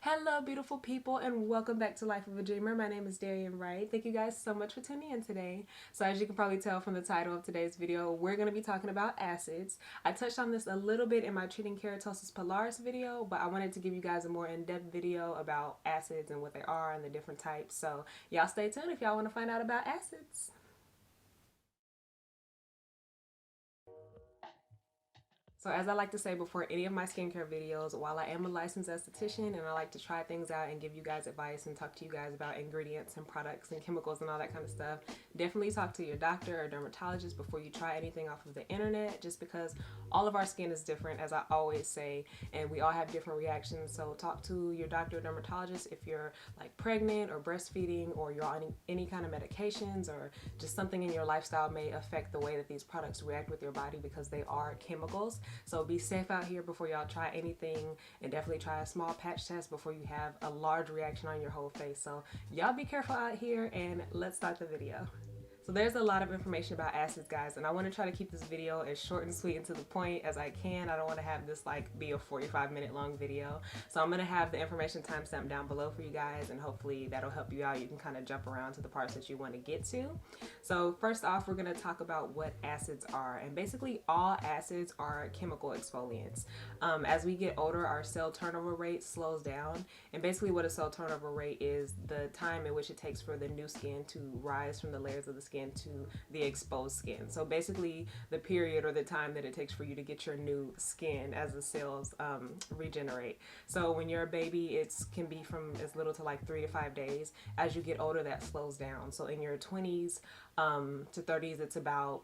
Hello beautiful people and welcome back to Life of a Dreamer. My name is Darian Wright. Thank you guys so much for tuning in today. So as you can probably tell from the title of today's video, we're going to be talking about acids. I touched on this a little bit in my Treating Keratosis Pilaris video, but I wanted to give you guys a more in-depth video about acids and what they are and the different types. So y'all stay tuned if y'all want to find out about acids. So as I like to say before any of my skincare videos, while I am a licensed esthetician and I like to try things out and give you guys advice and talk to you guys about ingredients and products and chemicals and all that kind of stuff, definitely talk to your doctor or dermatologist before you try anything off of the internet, just because all of our skin is different, as I always say, and we all have different reactions. So talk to your doctor or dermatologist if you're like pregnant or breastfeeding, or you're on any kind of medications, or just something in your lifestyle may affect the way that these products react with your body, because they are chemicals. So be safe out here before y'all try anything, and definitely try a small patch test before you have a large reaction on your whole face. So y'all be careful out here, and let's start the video. So there's a lot of information about acids, guys, and I want to try to keep this video as short and sweet and to the point as I can. I don't want to have this like be a 45-minute long video. So I'm going to have the information timestamped down below for you guys, and hopefully that'll help you out. You can kind of jump around to the parts that you want to get to. So first off, we're going to talk about what acids are, and basically all acids are chemical exfoliants. As we get older, our cell turnover rate slows down, and basically what a cell turnover rate is the time in which it takes for the new skin to rise from the layers of the skin to the exposed skin. So basically the period or the time that it takes for you to get your new skin as the cells regenerate. So when you're a baby, it can be from as little to like 3 to 5 days. As you get older, that slows down. So in your 20s to 30s, it's about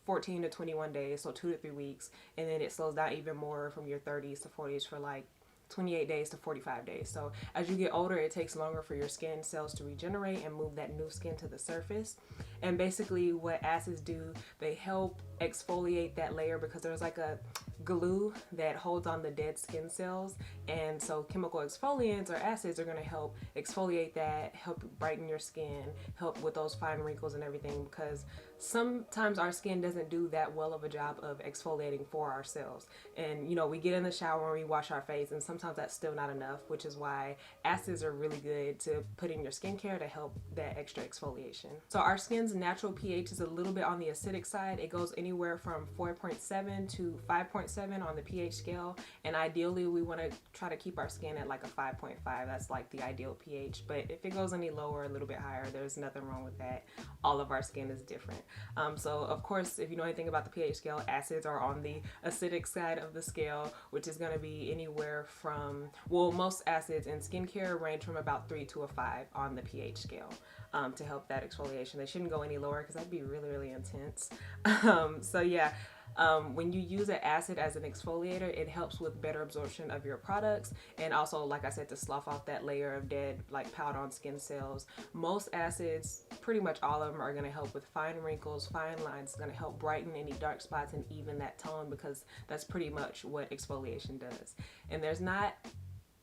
14 to 21 days, so 2 to 3 weeks, and then it slows down even more from your 30s to 40s for like 28 days to 45 days. So as you get older, it takes longer for your skin cells to regenerate and move that new skin to the surface. And basically what acids do, they help exfoliate that layer, because there's like a glue that holds on the dead skin cells, and so chemical exfoliants or acids are going to help exfoliate that, help brighten your skin, help with those fine wrinkles and everything, because sometimes our skin doesn't do that well of a job of exfoliating for ourselves. And you know, we get in the shower and we wash our face, and sometimes that's still not enough, which is why acids are really good to put in your skincare to help that extra exfoliation. So our skin's natural pH is a little bit on the acidic side. It goes anywhere from 4.7 to 5.7 on the pH scale, and ideally we want to try to keep our skin at like a 5.5. That's like the ideal pH, but if it goes any lower, a little bit higher, there's nothing wrong with that. All of our skin is different. So of course, if you know anything about the pH scale, acids are on the acidic side of the scale, which is going to be anywhere from, well, most acids in skincare range from about 3 to a 5 on the pH scale to help that exfoliation. They shouldn't go any lower because that'd be really, really intense. So yeah. When you use an acid as an exfoliator, it helps with better absorption of your products, and also, like I said, to slough off that layer of dead, like powder on skin cells. Most acids, pretty much all of them, are going to help with fine wrinkles, fine lines. It's going to help brighten any dark spots and even that tone, because that's pretty much what exfoliation does. And there's not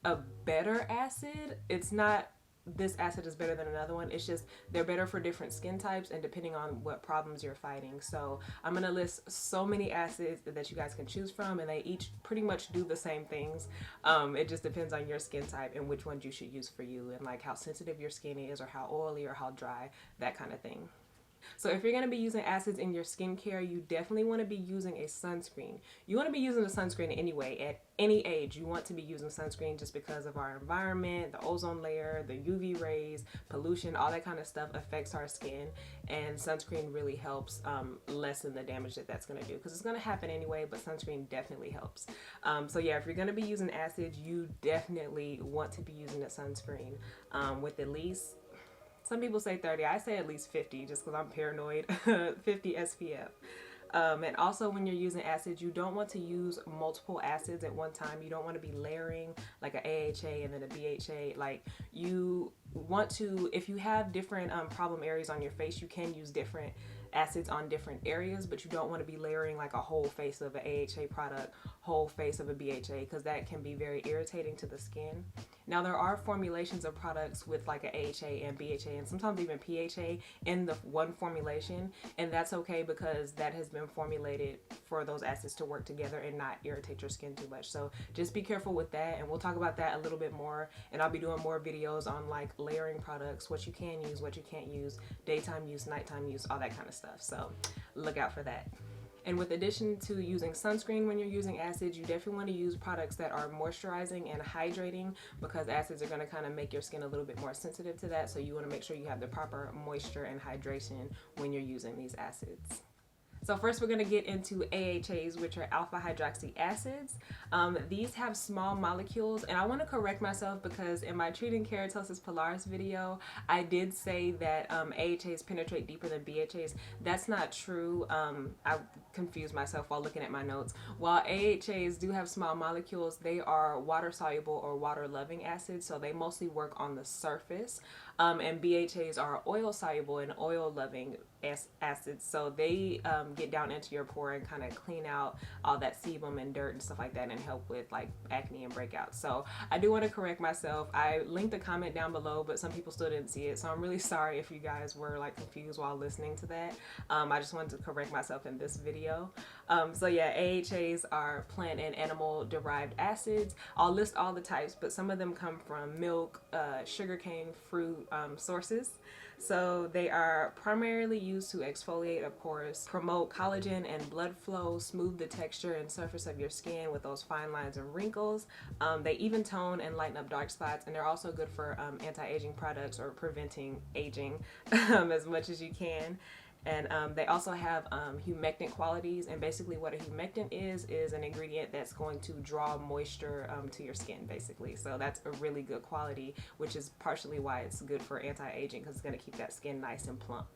a better acid. It's not this acid is better than another one. It's just they're better for different skin types and depending on what problems you're fighting. So I'm going to list so many acids that you guys can choose from, and they each pretty much do the same things. It just depends on your skin type and which ones you should use for you, and like how sensitive your skin is, or how oily or how dry, that kind of thing. So if you're going to be using acids in your skincare, you definitely want to be using a sunscreen. You want to be using a sunscreen anyway. At any age, you want to be using sunscreen, just because of our environment, the ozone layer, the UV rays, pollution, all that kind of stuff affects our skin, and sunscreen really helps lessen the damage that that's going to do, because it's going to happen anyway, but sunscreen definitely helps. So yeah, if you're going to be using acids, you definitely want to be using a sunscreen with at least, some people say 30, I say at least 50 just because I'm paranoid, 50 SPF. And also when you're using acids, you don't want to use multiple acids at one time. You don't want to be layering like a AHA and then a BHA. Like, you want to, if you have different problem areas on your face, you can use different acids on different areas, but you don't want to be layering like a whole face of an AHA product, whole face of a BHA, because that can be very irritating to the skin. Now there are formulations of products with like a AHA and BHA and sometimes even PHA in the one formulation, and that's okay because that has been formulated for those acids to work together and not irritate your skin too much. So just be careful with that, and we'll talk about that a little bit more, and I'll be doing more videos on like layering products, what you can use, what you can't use, daytime use, nighttime use, all that kind of stuff. So look out for that. And with addition to using sunscreen when you're using acids, you definitely want to use products that are moisturizing and hydrating, because acids are going to kind of make your skin a little bit more sensitive to that. So you want to make sure you have the proper moisture and hydration when you're using these acids. So first we're going to get into AHAs, which are alpha hydroxy acids. These have small molecules, and I want to correct myself because in my treating keratosis pilaris video, I did say that AHAs penetrate deeper than BHAs. That's not true. I confused myself while looking at my notes. While AHAs do have small molecules, they are water soluble or water loving acids, so they mostly work on the surface. And BHAs are oil soluble and oil loving acids, so they get down into your pore and kind of clean out all that sebum and dirt and stuff like that and help with like acne and breakouts. So I do want to correct myself. I linked a comment down below, but some people still didn't see it, so I'm really sorry if you guys were like confused while listening to that. I just wanted to correct myself in this video. So yeah, AHAs are plant and animal derived acids. I'll list all the types, but some of them come from milk, sugarcane, fruit sources. So they are primarily used to exfoliate, of course, promote collagen and blood flow, smooth the texture and surface of your skin with those fine lines and wrinkles. They even tone and lighten up dark spots, and they're also good for anti-aging products or preventing aging as much as you can. And they also have humectant qualities, and basically what a humectant is an ingredient that's going to draw moisture to your skin, basically. So that's a really good quality, which is partially why it's good for anti-aging, because it's going to keep that skin nice and plump.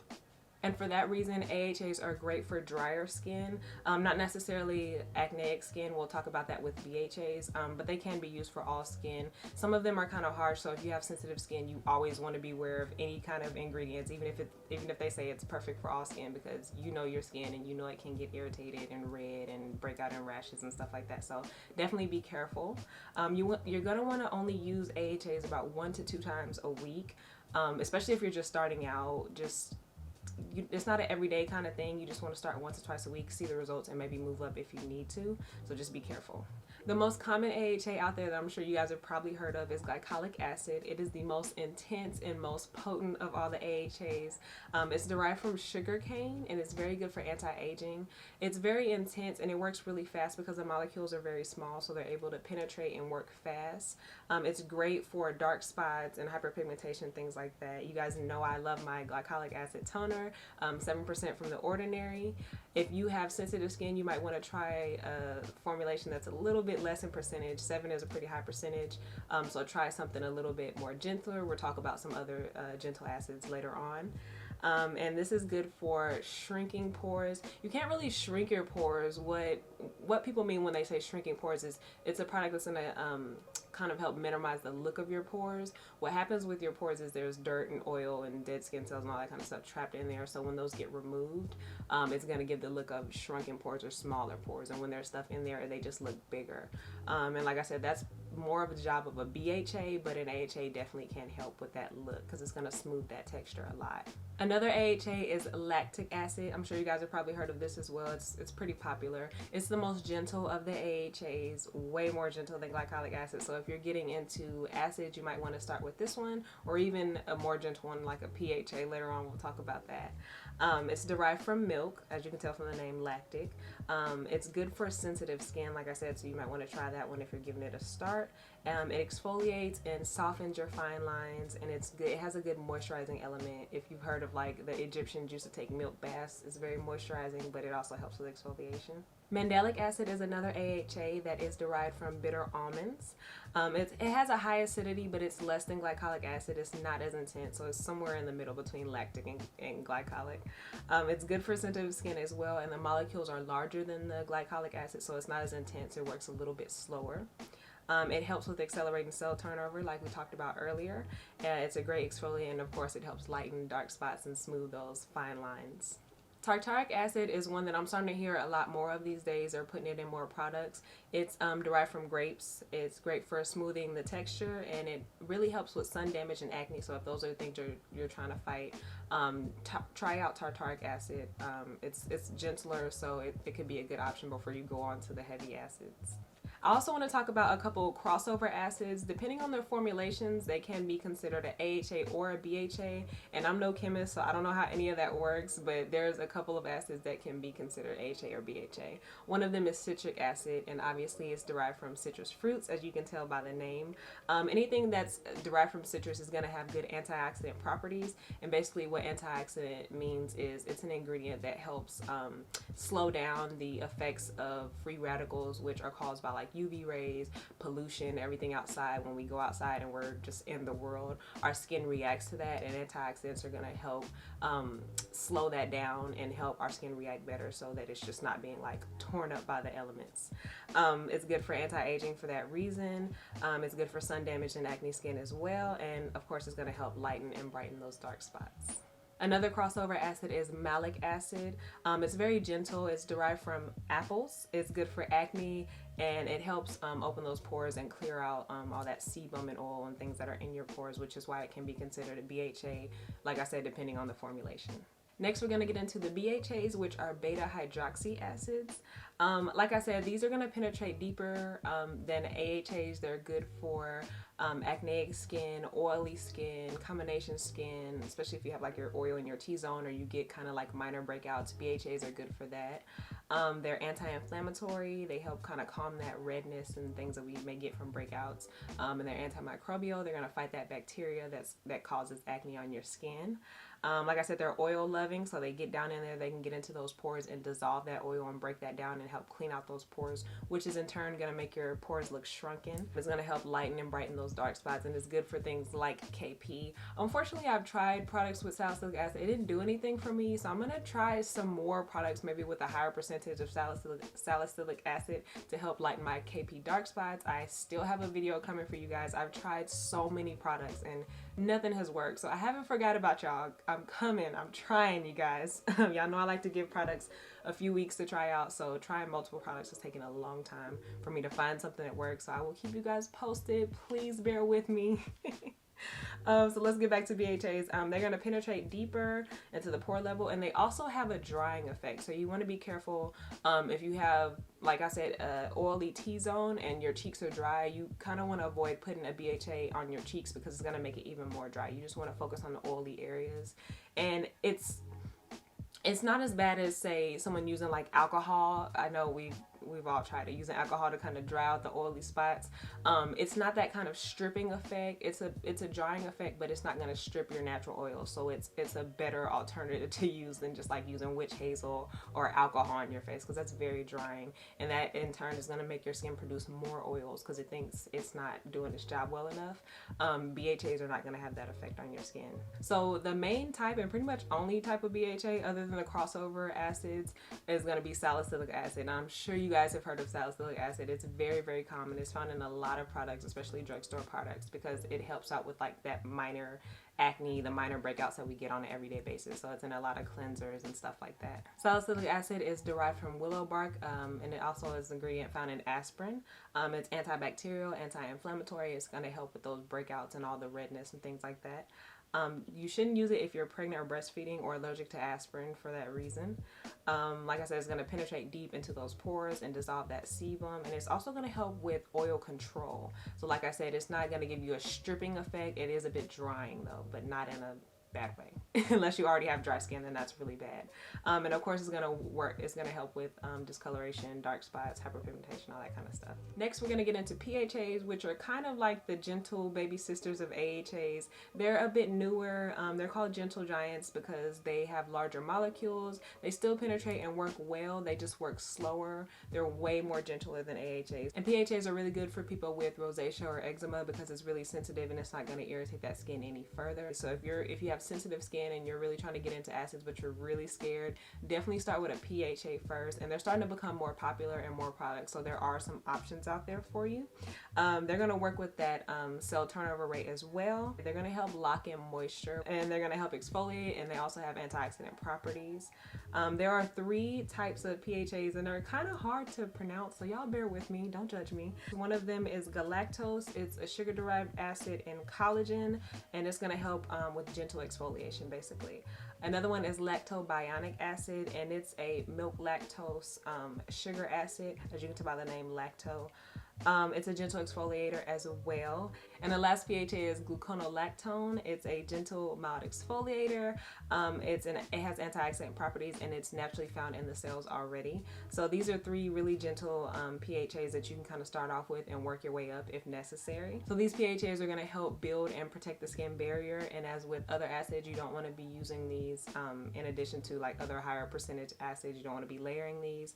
And for that reason, AHAs are great for drier skin, not necessarily acneic skin. We'll talk about that with BHAs, but they can be used for all skin. Some of them are kind of harsh, so if you have sensitive skin, you always want to be aware of any kind of ingredients, even if they say it's perfect for all skin, because you know your skin and you know it can get irritated and red and break out in rashes and stuff like that. So definitely be careful. You're gonna want to only use AHAs about 1 to 2 times a week, especially if you're just starting out. It's not an everyday kind of thing. You just want to start 1 to 2 times a week, see the results, and maybe move up if you need to. So just be careful. The most common AHA out there that I'm sure you guys have probably heard of is glycolic acid. It is the most intense and most potent of all the AHAs. It's derived from sugarcane, and it's very good for anti-aging. It's very intense, and it works really fast because the molecules are very small, so they're able to penetrate and work fast. It's great for dark spots and hyperpigmentation, things like that. You guys know I love my glycolic acid toner, 7% from The Ordinary. If you have sensitive skin, you might want to try a formulation that's a little bit less in percentage. 7 is a pretty high percentage, so try something a little bit more gentler. We'll talk about some other gentle acids later on. And this is good for shrinking pores. You can't really shrink your pores. What people mean when they say shrinking pores is it's a product that's going to kind of help minimize the look of your pores. What happens with your pores is there's dirt and oil and dead skin cells and all that kind of stuff trapped in there. So when those get removed, it's going to give the look of shrunken pores or smaller pores. And when there's stuff in there, they just look bigger. And like I said, that's more of a job of a BHA, but an AHA definitely can help with that look because it's going to smooth that texture a lot. Another AHA is lactic acid. I'm sure you guys have probably heard of this as well. It's pretty popular. It's the most gentle of the AHAs, way more gentle than glycolic acid. So if you're getting into acids, you might want to start with this one, or even a more gentle one like a PHA. Later on, we'll talk about that. It's derived from milk, as you can tell from the name lactic. It's good for sensitive skin, like I said, so you might want to try that one if you're giving it a start. It exfoliates and softens your fine lines, and it's good. It has a good moisturizing element. If you've heard of like the Egyptians used to take milk baths, it's very moisturizing, but it also helps with exfoliation. Mandelic acid is another AHA that is derived from bitter almonds. It has a high acidity, but it's less than glycolic acid. It's not as intense, so it's somewhere in the middle between lactic and glycolic. It's good for sensitive skin as well, and the molecules are larger than the glycolic acid, so it's not as intense. It works a little bit slower. It helps with accelerating cell turnover, like we talked about earlier. It's a great exfoliant, and of course it helps lighten dark spots and smooth those fine lines. Tartaric acid is one that I'm starting to hear a lot more of these days. They're putting it in more products. It's derived from grapes. It's great for smoothing the texture, and it really helps with sun damage and acne. So if those are the things you're trying to fight, try out tartaric acid. It's gentler, so it could be a good option before you go on to the heavy acids. I also want to talk about a couple crossover acids. Depending on their formulations, they can be considered an AHA or a BHA, and I'm no chemist, so I don't know how any of that works, but there's a couple of acids that can be considered AHA or BHA. One of them is citric acid, and obviously it's derived from citrus fruits, as you can tell by the name. Anything that's derived from citrus is going to have good antioxidant properties, and basically what antioxidant means is it's an ingredient that helps slow down the effects of free radicals, which are caused by like UV rays, pollution, everything outside. When we go outside and we're just in the world, our skin reacts to that, and antioxidants are going to help slow that down and help our skin react better, so that it's just not being like torn up by the elements. It's good for anti-aging for that reason. It's good for sun damage and acne skin as well, and of course it's going to help lighten and brighten those dark spots. Another crossover acid is malic acid. It's very gentle. It's derived from apples. It's good for acne, and it helps open those pores and clear out all that sebum and oil and things that are in your pores, which is why it can be considered a BHA, like I said, depending on the formulation. Next, we're going to get into the BHAs, which are beta hydroxy acids. Like I said, these are going to penetrate deeper than AHAs. They're good for acneic skin, oily skin, combination skin, especially if you have like your oil in your T-zone or you get kind of like minor breakouts. BHAs are good for that. They're anti-inflammatory. They help kind of calm that redness and things that we may get from breakouts. And they're antimicrobial. They're going to fight that bacteria that causes acne on your skin. Like I said, they're oil loving, so they get down in there, they can get into those pores and dissolve that oil and break that down and help clean out those pores, which is in turn going to make your pores look shrunken. It's going to help lighten and brighten those dark spots, and it's good for things like KP. Unfortunately, I've tried products with salicylic acid. It didn't do anything for me, so I'm going to try some more products, maybe with a higher percentage of salicylic acid to help lighten my KP dark spots. I still have a video coming for you guys. I've tried so many products and nothing has worked, so I haven't forgot about y'all. I'm coming. I'm trying, you guys. Y'all know I like to give products a few weeks to try out, so trying multiple products has taken a long time for me to find something that works, so I will keep you guys posted. Please bear with me. So let's get back to BHAs. They're going to penetrate deeper into the pore level, and they also have a drying effect, so you want to be careful if you have, like I said, oily T-zone and your cheeks are dry. You kind of want to avoid putting a BHA on your cheeks because it's going to make it even more dry. You just want to focus on the oily areas, and it's not as bad as, say, someone using like alcohol. I know we've all tried it, using alcohol to kind of dry out the oily spots. It's not that kind of stripping effect. It's a drying effect, but it's not going to strip your natural oil. So it's a better alternative to use than just like using witch hazel or alcohol on your face, because that's very drying, and that in turn is going to make your skin produce more oils because it thinks it's not doing its job well enough. BHAs are not going to have that effect on your skin. So the main type, and pretty much only type of BHA other than the crossover acids, is going to be salicylic acid. Now, I'm sure you guys have heard of salicylic acid. It's very, very common. It's found in a lot of products, especially drugstore products, because it helps out with like that minor acne, the minor breakouts that we get on an everyday basis. So it's in a lot of cleansers and stuff like that. Salicylic acid is derived from willow bark, and it also is an ingredient found in aspirin. It's antibacterial, anti-inflammatory. It's going to help with those breakouts and all the redness and things like that. You shouldn't use it if you're pregnant or breastfeeding or allergic to aspirin for that reason. Like I said, it's going to penetrate deep into those pores and dissolve that sebum, and it's also going to help with oil control. So like I said, it's not going to give you a stripping effect. It is a bit drying though, but not in a bad way. Unless you already have dry skin, then that's really bad. And of course it's going to work. It's going to help with discoloration, dark spots, hyperpigmentation, all that kind of stuff. Next, we're going to get into PHAs, which are kind of like the gentle baby sisters of AHAs. They're a bit newer. They're called gentle giants because they have larger molecules. They still penetrate and work well. They just work slower. They're way more gentler than AHAs. And PHAs are really good for people with rosacea or eczema because it's really sensitive and it's not going to irritate that skin any further. So if you have have sensitive skin and you're really trying to get into acids but you're really scared, definitely start with a PHA first. And they're starting to become more popular and more products, so there are some options out there for you. They're going to work with that cell turnover rate as well. They're going to help lock in moisture, and they're going to help exfoliate, and they also have antioxidant properties. There are 3 types of PHAs, and they're kind of hard to pronounce, so y'all bear with me, don't judge me. One of them is galactose. It's a sugar-derived acid and collagen, and it's going to help with gentle exfoliation basically. Another one is lactobionic acid, and it's a milk lactose sugar acid, as you can tell by the name lacto. It's a gentle exfoliator as well. And the last PHA is gluconolactone. It's a gentle mild exfoliator. It has antioxidant properties, and it's naturally found in the cells already. So these are 3 really gentle PHAs that you can kind of start off with and work your way up if necessary. So these PHAs are going to help build and protect the skin barrier, and as with other acids, you don't want to be using these in addition to like other higher percentage acids. You don't want to be layering these,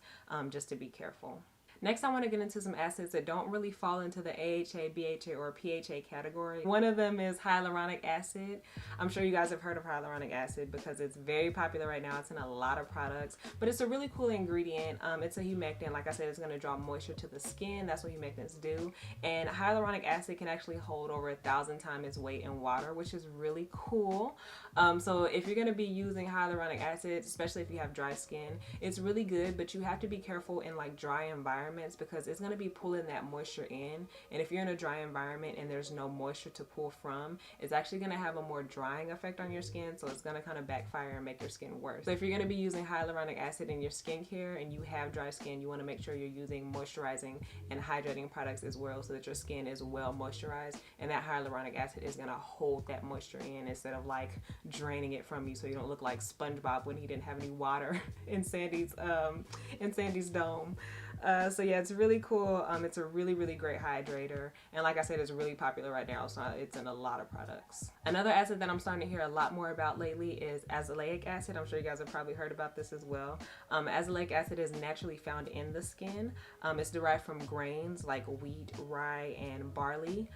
just to be careful. Next, I want to get into some acids that don't really fall into the AHA, BHA, or PHA category. One of them is hyaluronic acid. I'm sure you guys have heard of hyaluronic acid because it's very popular right now. It's in a lot of products, but it's a really cool ingredient. It's a humectant. Like I said, it's going to draw moisture to the skin. That's what humectants do. And hyaluronic acid can actually hold over 1,000 times its weight in water, which is really cool. So if you're going to be using hyaluronic acid, especially if you have dry skin, it's really good, but you have to be careful in like dry environments because it's going to be pulling that moisture in, and if you're in a dry environment and there's no moisture to pull from, it's actually going to have a more drying effect on your skin, so it's going to kind of backfire and make your skin worse. So if you're going to be using hyaluronic acid in your skincare and you have dry skin, you want to make sure you're using moisturizing and hydrating products as well, so that your skin is well moisturized, and that hyaluronic acid is going to hold that moisture in instead of like draining it from you, so you don't look like SpongeBob when he didn't have any water in Sandy's dome. So yeah, it's really cool. It's a really, really great hydrator. And like I said, it's really popular right now. So it's in a lot of products. Another acid that I'm starting to hear a lot more about lately is azelaic acid. I'm sure you guys have probably heard about this as well. Azelaic acid is naturally found in the skin. It's derived from grains like wheat, rye, and barley.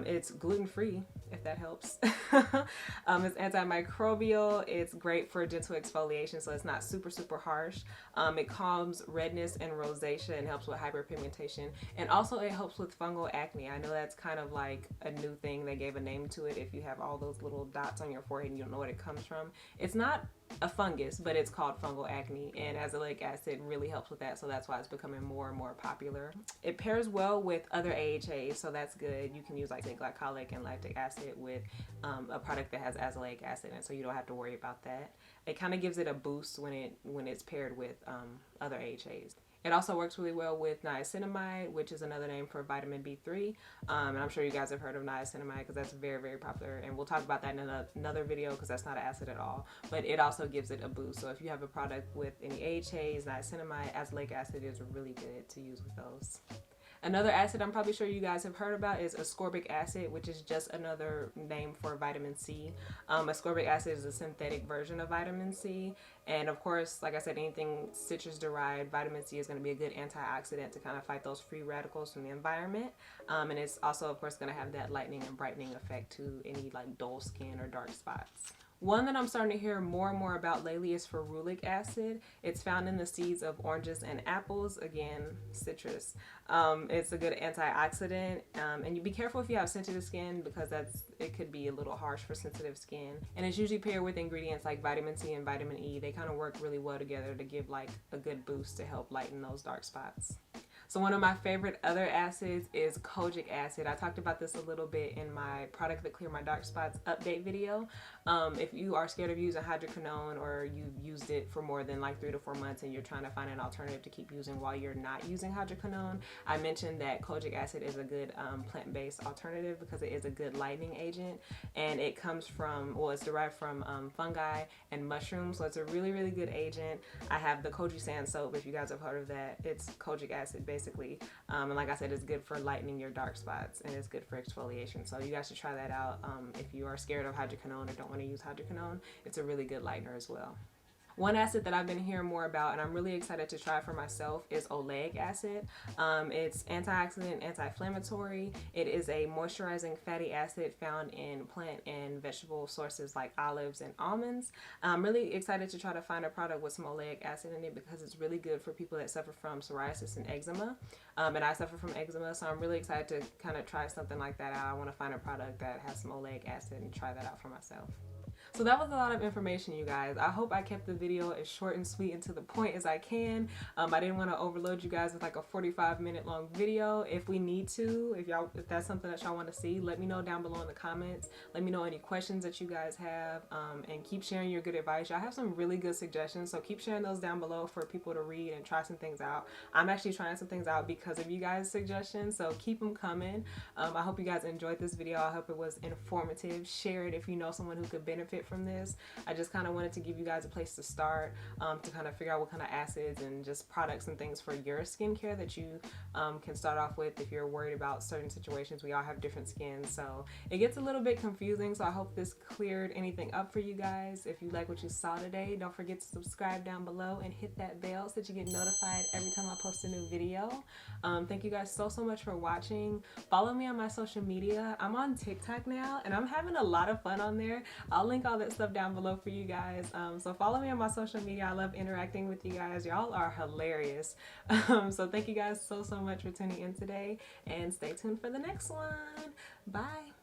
It's gluten-free, if that helps. It's antimicrobial. It's great for gentle exfoliation, so it's not super, super harsh. It calms redness and rosacea and helps with hyperpigmentation. And also it helps with fungal acne. I know that's kind of like a new thing. They gave a name to it if you have all those little dots on your forehead and you don't know what it comes from. It's not a fungus, but it's called fungal acne, and azelaic acid really helps with that, so that's why it's becoming more and more popular. It pairs well with other AHAs, so that's good. You can use like say glycolic and lactic acid with a product that has azelaic acid in it, so you don't have to worry about that. It kind of gives it a boost when it's paired with other AHAs. It also works really well with niacinamide, which is another name for vitamin B3. And I'm sure you guys have heard of niacinamide because that's very, very popular. And we'll talk about that in another video because that's not an acid at all. But it also gives it a boost. So if you have a product with any AHAs, niacinamide, azelaic acid is really good to use with those. Another acid I'm probably sure you guys have heard about is ascorbic acid, which is just another name for vitamin C. Ascorbic acid is a synthetic version of vitamin C. And of course, like I said, anything citrus derived, vitamin C is going to be a good antioxidant to kind of fight those free radicals from the environment. And it's also, of course, going to have that lightening and brightening effect to any like dull skin or dark spots. One that I'm starting to hear more and more about lately is ferulic acid. It's found in the seeds of oranges and apples, again, citrus. It's a good antioxidant, and you be careful if you have sensitive skin because it could be a little harsh for sensitive skin. And it's usually paired with ingredients like vitamin C and vitamin E. They kind of work really well together to give like a good boost to help lighten those dark spots. So one of my favorite other acids is Kojic acid. I talked about this a little bit in my product that clear my dark spots update video. If you are scared of using hydroquinone or you've used it for more than like 3 to 4 months and you're trying to find an alternative to keep using while you're not using hydroquinone, I mentioned that Kojic acid is a good plant-based alternative because it is a good lightening agent, and it comes from, well, it's derived from fungi and mushrooms, so it's a really, really good agent. I have the Kojic sand soap, if you guys have heard of that. It's Kojic acid basically, and like I said, it's good for lightening your dark spots and it's good for exfoliation, so you guys should try that out. If you are scared of hydroquinone or don't want to use hydroquinone, it's a really good lightener as well. One acid that I've been hearing more about and I'm really excited to try for myself is Oleic Acid. It's antioxidant, anti-inflammatory. It is a moisturizing fatty acid found in plant and vegetable sources like olives and almonds. I'm really excited to try to find a product with some oleic acid in it because it's really good for people that suffer from psoriasis and eczema. And I suffer from eczema, so I'm really excited to kind of try something like that out. I want to find a product that has some oleic acid and try that out for myself. So that was a lot of information, you guys. I hope I kept the video as short and sweet and to the point as I can. I didn't want to overload you guys with like a 45-minute long video. If we need to, if that's something that y'all want to see, let me know down below in the comments. Let me know any questions that you guys have, and keep sharing your good advice. Y'all have some really good suggestions, so keep sharing those down below for people to read and try some things out. I'm actually trying some things out because of you guys' suggestions, so keep them coming. I hope you guys enjoyed this video. I hope it was informative. Share it if you know someone who could benefit from this. I just kind of wanted to give you guys a place to start, to kind of figure out what kind of acids and just products and things for your skincare that you can start off with if you're worried about certain situations. We all have different skins, so it gets a little bit confusing, so I hope this cleared anything up for you guys. If you like what you saw today, don't forget to subscribe down below and hit that bell so that you get notified every time I post a new video. Thank you guys so much for watching. Follow me on my social media. I'm on TikTok now and I'm having a lot of fun on there. I'll link all that stuff down below for you guys. So follow me on my social media. I love interacting with you guys. Y'all are hilarious. So thank you guys so much for tuning in today, and stay tuned for the next one. Bye.